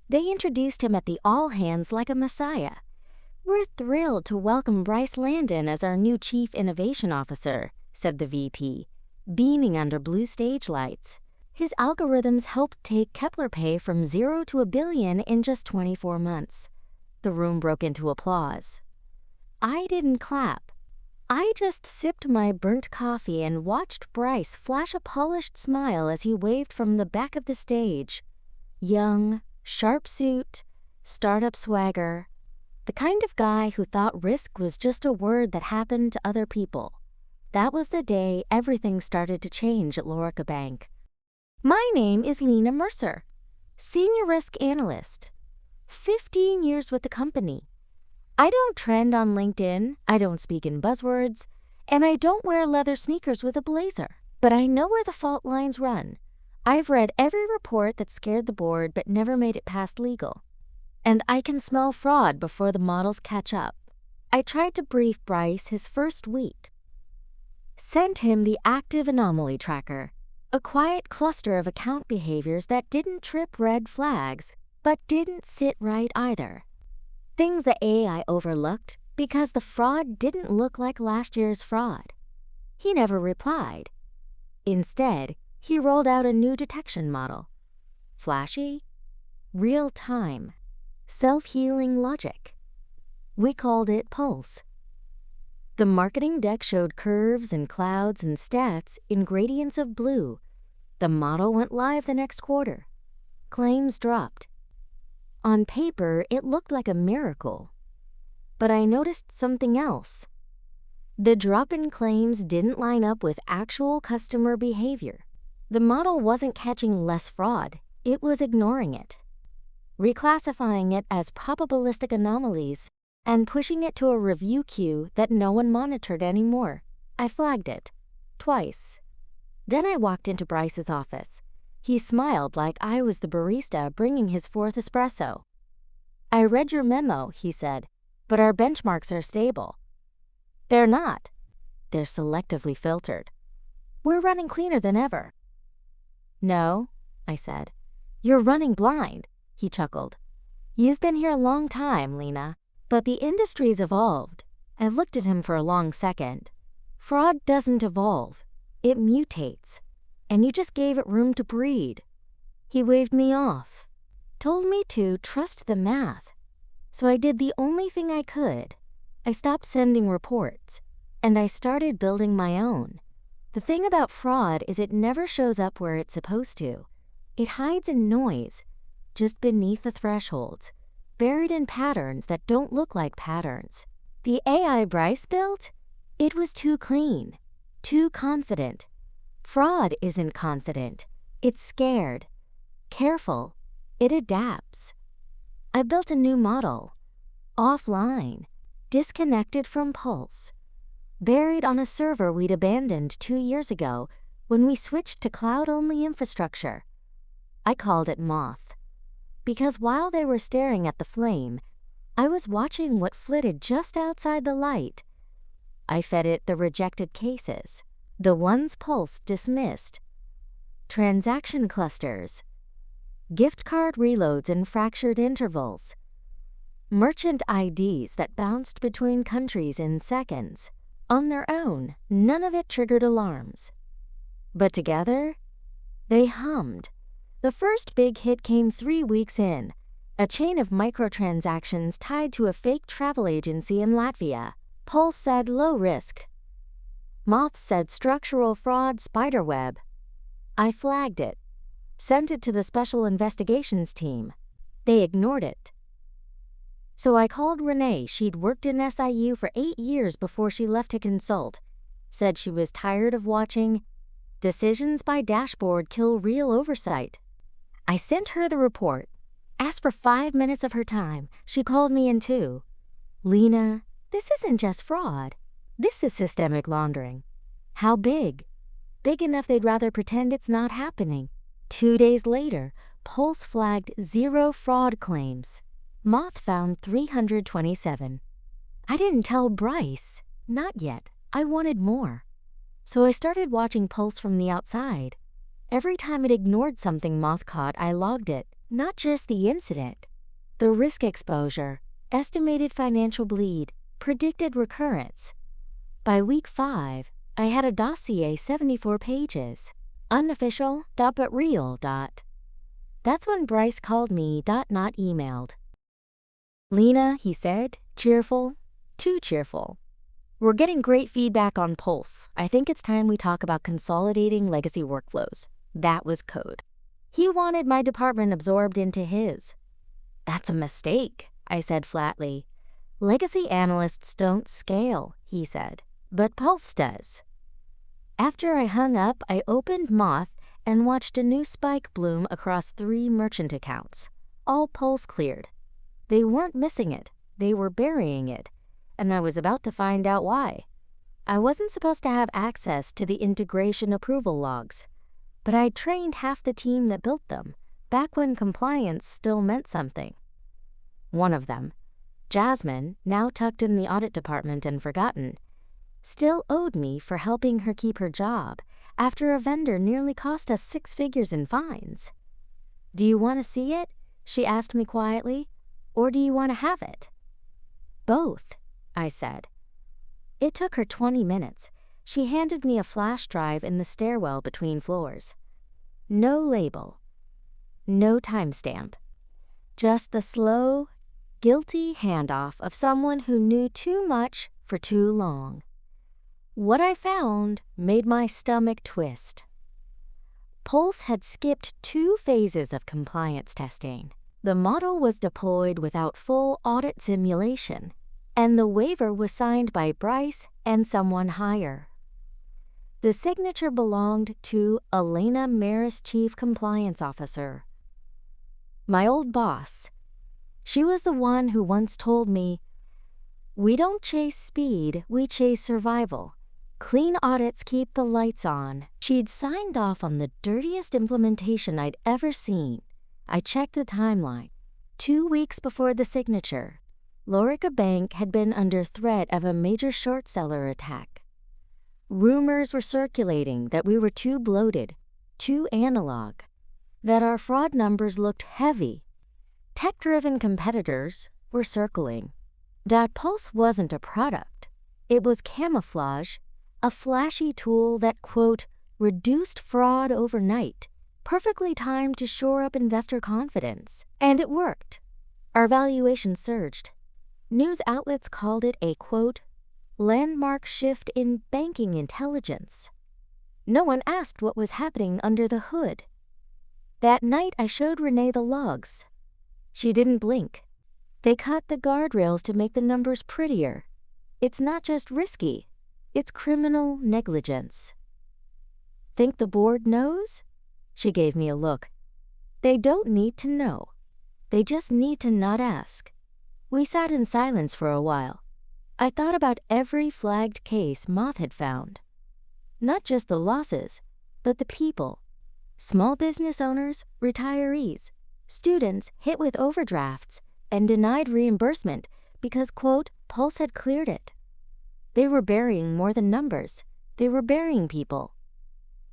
They introduced him at the all-hands like a messiah. "We're thrilled to welcome Bryce Landon as our new Chief Innovation Officer," said the VP, beaming under blue stage lights. His algorithms helped take Kepler Pay from 0 to $1 billion in just 24 months. The room broke into applause. I didn't clap. I just sipped my burnt coffee and watched Bryce flash a polished smile as he waved from the back of the stage. Young, sharp suit, startup swagger. The kind of guy who thought risk was just a word that happened to other people. That was the day everything started to change at Lorica Bank. "My name is Lina Mercer, Senior Risk Analyst. 15 years with the company. I don't trend on LinkedIn, I don't speak in buzzwords, and I don't wear leather sneakers with a blazer. But I know where the fault lines run. I've read every report that scared the board but never made it past legal. And I can smell fraud before the models catch up." I tried to brief Bryce his first week. Sent him the active anomaly tracker, a quiet cluster of account behaviors that didn't trip red flags, but didn't sit right either. Things the AI overlooked because the fraud didn't look like last year's fraud. He never replied. Instead, he rolled out a new detection model. Flashy, real-time, self-healing logic. We called it Pulse. The marketing deck showed curves and clouds and stats in gradients of blue. The model went live the next quarter. Claims dropped. On paper, it looked like a miracle. But I noticed something else. The drop in claims didn't line up with actual customer behavior. The model wasn't catching less fraud, it was ignoring it, reclassifying it as probabilistic anomalies and pushing it to a review queue that no one monitored anymore. I flagged it, twice. Then I walked into Bryce's office. He smiled like I was the barista bringing his fourth espresso. "I read your memo," he said, "but our benchmarks are stable." "They're not. They're selectively filtered. We're running cleaner than ever." "No," I said. "You're running blind," he chuckled. "You've been here a long time, Lina, but the industry's evolved." I looked at him for a long second. Fraud doesn't evolve. It mutates. And you just gave it room to breed. He waved me off. Told me to trust the math. So I did the only thing I could. I stopped sending reports, and I started building my own. The thing about fraud is it never shows up where it's supposed to. It hides in noise, just beneath the thresholds, buried in patterns that don't look like patterns. The AI Bryce built? It was too clean, too confident. Fraud isn't confident. It's scared. Careful. It adapts. I built a new model. Offline. Disconnected from Pulse. Buried on a server we'd abandoned 2 years ago when we switched to cloud-only infrastructure. I called it Moth. Because while they were staring at the flame, I was watching what flitted just outside the light. I fed it the rejected cases. The ones Pulse dismissed. Transaction clusters. Gift card reloads in fractured intervals. Merchant IDs that bounced between countries in seconds. On their own, none of it triggered alarms. But together, they hummed. The first big hit came 3 weeks in. A chain of microtransactions tied to a fake travel agency in Latvia. Pulse said low risk. Moth said structural fraud spiderweb. I flagged it, sent it to the special investigations team. They ignored it. So I called Renee. She'd worked in SIU for 8 years before she left to consult. Said she was tired of watching decisions by dashboard kill real oversight. I sent her the report, asked for 5 minutes of her time. She called me in too. "Lina, this isn't just fraud. This is systemic laundering." "How big?" "Big enough they'd rather pretend it's not happening." 2 days later, Pulse flagged 0 fraud claims. Moth found 327. I didn't tell Bryce. Not yet. I wanted more. So I started watching Pulse from the outside. Every time it ignored something Moth caught, I logged it. Not just the incident. The risk exposure, estimated financial bleed, predicted recurrence. By week 5, I had a dossier 74 pages. Unofficial, but real. That's when Bryce called me, not emailed. "Lina," he said, cheerful, too cheerful. "We're getting great feedback on Pulse. I think it's time we talk about consolidating legacy workflows." That was code. He wanted my department absorbed into his. "That's a mistake," I said flatly. "Legacy analysts don't scale," he said, "but Pulse does." After I hung up, I opened Moth and watched a new spike bloom across 3 merchant accounts, all Pulse cleared. They weren't missing it, they were burying it, and I was about to find out why. I wasn't supposed to have access to the integration approval logs, but I'd trained half the team that built them, back when compliance still meant something. One of them, Jasmine, now tucked in the audit department and forgotten, still owed me for helping her keep her job after a vendor nearly cost us 6 figures in fines. "Do you want to see it?" she asked me quietly. "Or do you want to have it?" "Both," I said. It took her 20 minutes. She handed me a flash drive in the stairwell between floors. No label. No timestamp. Just the slow, guilty handoff of someone who knew too much for too long. What I found made my stomach twist. Pulse had skipped 2 phases of compliance testing. The model was deployed without full audit simulation, and the waiver was signed by Bryce and someone higher. The signature belonged to a Lina Mercer, Chief Compliance Officer. My old boss. She was the one who once told me, "We don't chase speed, we chase survival. Clean audits keep the lights on." She'd signed off on the dirtiest implementation I'd ever seen. I checked the timeline. 2 weeks before the signature, Lorica Bank had been under threat of a major short seller attack. Rumors were circulating that we were too bloated, too analog, that our fraud numbers looked heavy. Tech-driven competitors were circling. Pulse wasn't a product. It was camouflage, a flashy tool that, quote, reduced fraud overnight, perfectly timed to shore up investor confidence. And it worked. Our valuation surged. News outlets called it a, quote, landmark shift in banking intelligence. No one asked what was happening under the hood. That night, I showed Renee the logs. She didn't blink. They cut the guardrails to make the numbers prettier. It's not just risky, it's criminal negligence. "Think the board knows?" She gave me a look. "They don't need to know. They just need to not ask." We sat in silence for a while. I thought about every flagged case Moth had found. Not just the losses, but the people. Small business owners, retirees, students hit with overdrafts and denied reimbursement because, quote, Pulse had cleared it. They were burying more than numbers. They were burying people.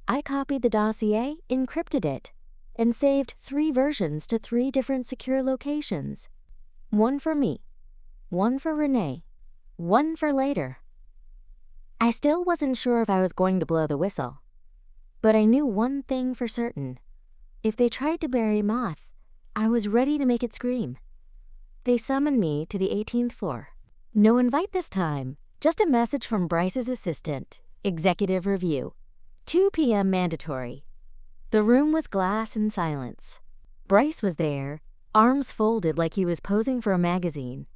I copied the dossier, encrypted it, and saved 3 versions to 3 different secure locations. One for me, one for Renee, one for later. I still wasn't sure if I was going to blow the whistle, but I knew one thing for certain. If they tried to bury Moth, I was ready to make it scream. They summoned me to the 18th floor. No invite this time, just a message from Bryce's assistant, executive review. 2 p.m. mandatory. The room was glass and silence. Bryce was there, arms folded like he was posing for a magazine.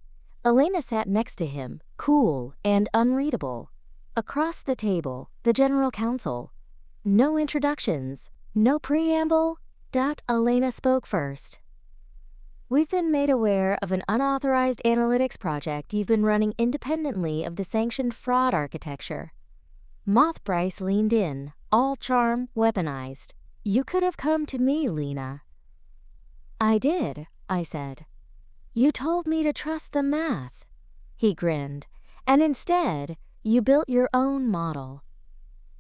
Elena sat next to him, cool and unreadable. Across the table, the general counsel. No introductions, no preamble. Elena spoke first. "We've been made aware of an unauthorized analytics project you've been running independently of the sanctioned fraud architecture." Moth Bryce leaned in, all charm weaponized. "You could have come to me, Lina." "I did," I said. "You told me to trust the math." He grinned. "And instead, you built your own model.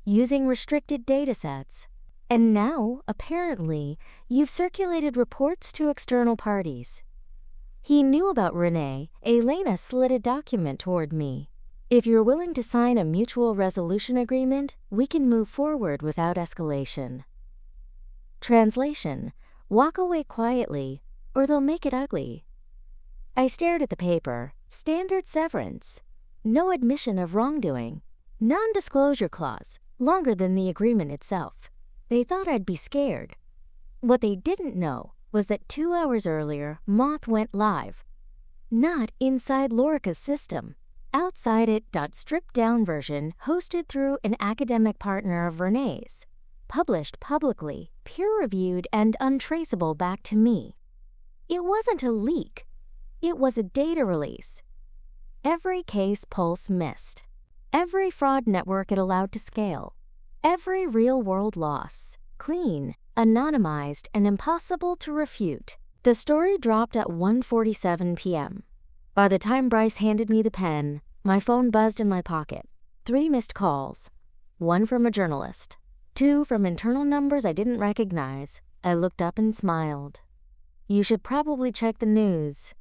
Using restricted datasets. And now, apparently, you've circulated reports to external parties. He knew about Renee. Lina slid a document toward me. If you're willing to sign a mutual resolution agreement, we can move forward without escalation. Translation: walk away quietly, or they'll make it ugly. I stared at the paper. Standard severance. No admission of wrongdoing. Non-disclosure clause, longer than the agreement itself. They thought I'd be scared. What they didn't know was that 2 hours earlier, Moth went live. Not inside Lorica's system. Outside it. Stripped-down version hosted through an academic partner of Renee's. Published publicly, peer-reviewed, and untraceable back to me. It wasn't a leak. It was a data release. Every case Pulse missed. Every fraud network it allowed to scale. Every real-world loss. Clean, anonymized, and impossible to refute. The story dropped at 1:47 p.m. By the time Bryce handed me the pen, my phone buzzed in my pocket. 3 missed calls. 1 from a journalist. 2 from internal numbers I didn't recognize. I looked up and smiled. You should probably check the news.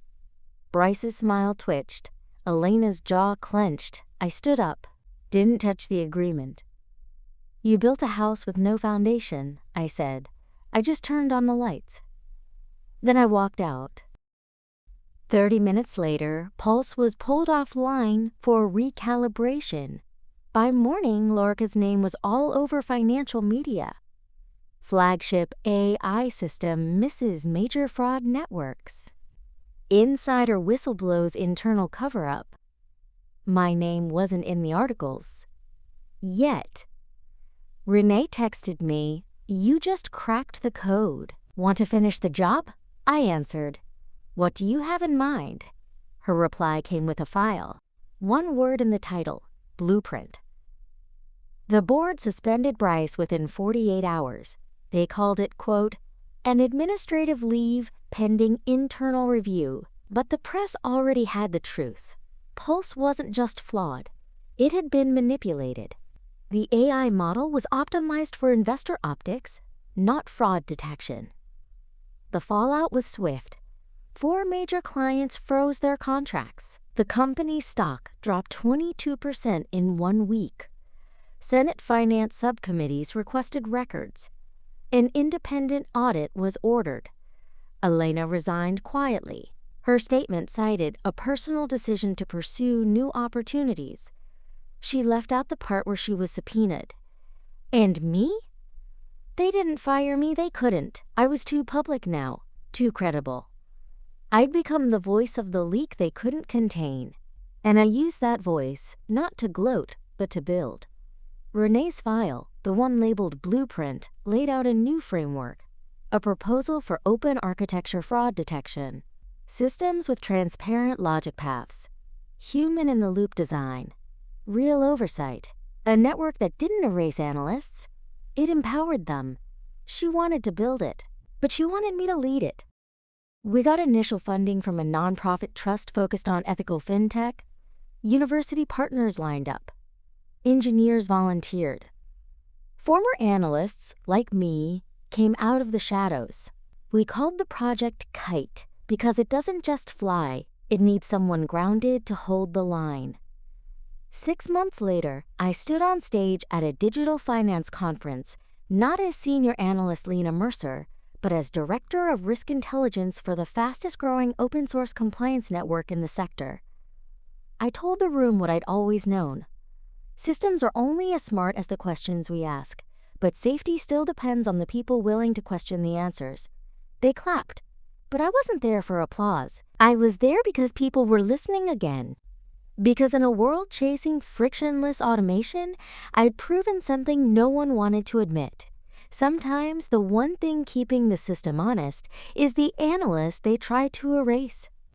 Bryce's smile twitched. Elena's jaw clenched. I stood up. Didn't touch the agreement. You built a house with no foundation, I said. I just turned on the lights. Then I walked out. 30 minutes later, Pulse was pulled offline for recalibration. By morning, Lorica's name was all over financial media. Flagship AI system misses major fraud networks. Insider whistleblows internal cover-up. My name wasn't in the articles. Yet. Renee texted me, "You just cracked the code. Want to finish the job?" I answered, "What do you have in mind?" Her reply came with a file. 1 word in the title, blueprint. The board suspended Bryce within 48 hours. They called it, quote, an administrative leave pending internal review. But the press already had the truth. Pulse wasn't just flawed. It had been manipulated. The AI model was optimized for investor optics, not fraud detection. The fallout was swift. 4 major clients froze their contracts. The company's stock dropped 22% in 1 week. Senate Finance subcommittees requested records. An independent audit was ordered. Elena resigned quietly. Her statement cited a personal decision to pursue new opportunities. She left out the part where she was subpoenaed. And me? They didn't fire me, they couldn't. I was too public now, too credible. I'd become the voice of the leak they couldn't contain. And I used that voice, not to gloat, but to build. Renee's file, the one labeled Blueprint, laid out a new framework, a proposal for open architecture fraud detection, systems with transparent logic paths, human-in-the-loop design, real oversight, a network that didn't erase analysts. It empowered them. She wanted to build it, but she wanted me to lead it. We got initial funding from a nonprofit trust focused on ethical fintech. University partners lined up. Engineers volunteered. Former analysts, like me, came out of the shadows. We called the project Kite because it doesn't just fly, it needs someone grounded to hold the line. 6 months later, I stood on stage at a digital finance conference, not as Senior Analyst Lina Mercer, but as Director of Risk Intelligence for the fastest-growing open-source compliance network in the sector. I told the room what I'd always known. Systems are only as smart as the questions we ask, but safety still depends on the people willing to question the answers. They clapped, but I wasn't there for applause. I was there because people were listening again. Because in a world chasing frictionless automation, I'd proven something no one wanted to admit. Sometimes the one thing keeping the system honest is the analyst they try to erase.